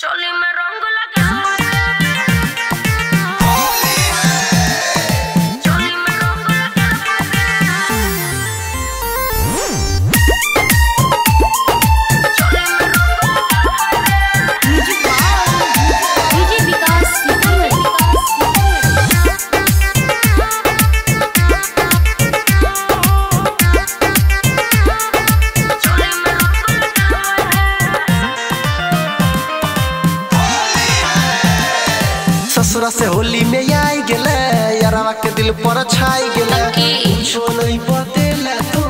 चोली में रंग लगा चोली में रंग लगा चोली में रंग डीजे विकास ससुरा से होली में आई गेले यारवा के दिल पर छाई गेले कुछो नहीं बतेला तो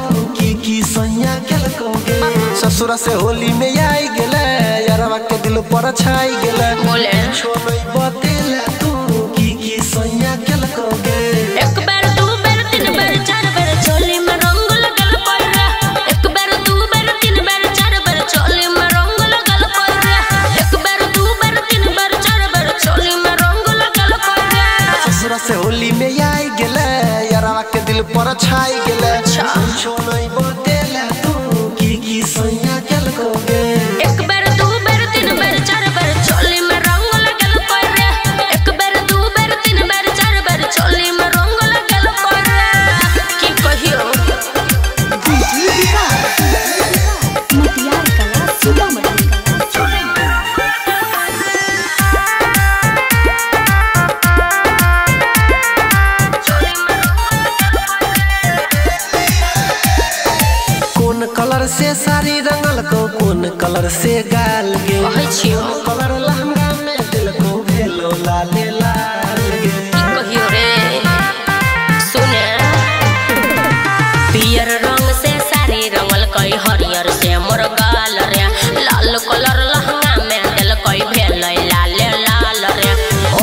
की सैया केल कोगे ससुरा से होली में आई गेले यारवा के दिल पर छाई गेले कुछो नहीं बतेला तो की सैया केल कोगे एक बार दो बार तीन बार चार बार चोली में रंग लगल पड़े एक बार दो बार तीन बार चार बार चोली में रंग लगल पड़े एक बार दो बार तीन बार चार बार चोली में ससुरा से होली में आई गेले यारवा के दिल पर छाई गेले कुछो नहीं बतेला तू की सैया केल कोगे एक बार दो बार तीन बार चार बार चोली में रंग लगल पड़े एक बार दो बार तीन बार चार बार चोली में रंग लगल पड़े की कहियो मटियार कला सुबह मटियार कलर से साड़ी रंगल को कौन कलर से गाल गे कलर लहंगा में दिल को भेलो लाले लाल गे कहियो रे सुने पियर रंग से साड़ी रंगल कई हरियर से मोर गाल रे लाल कलर लहंगा में दिल कई भेलो लाले लाल रे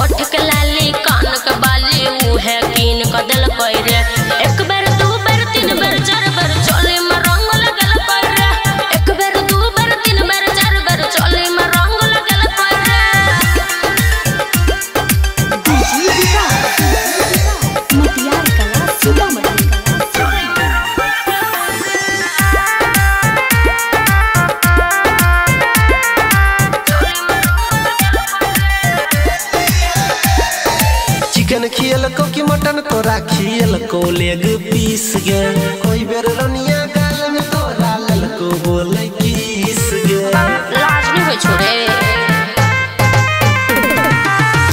ओठ के लाली कान के बाली उहे कीन के दिल कई रे एक बार दो बार तीन बार चार बार चोली में रंग लगल पड़े एक बार दो बार तीन बार चार बार चोली में रंग लगल पड़े मटियार कला सुबह चिकन खियल को कि मटन तोरा खियल को लेग पीस गे कोई बेर रनिया गाल में तोरा लल को बोले किस गे लाज नहीं हो छोड़े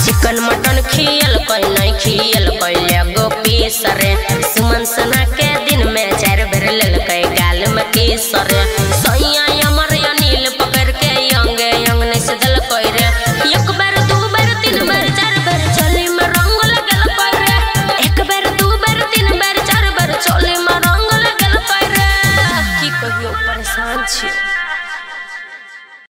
चिकन मटन खियल कोई नहीं खियल कोई लेगो पीस रे सुमन सना के दिन में चार बेर लल के गाल में किस रे सैया अमर अनिल पकड़ के यंग यंग नहीं से दल कोई रे एक बार दो बार तीन बार चार बार चोली में रंग लगल पड़े एक बार दो बार तीन बार चार बार चोली में रंग लगल पड़े की कहियो परेशान छी।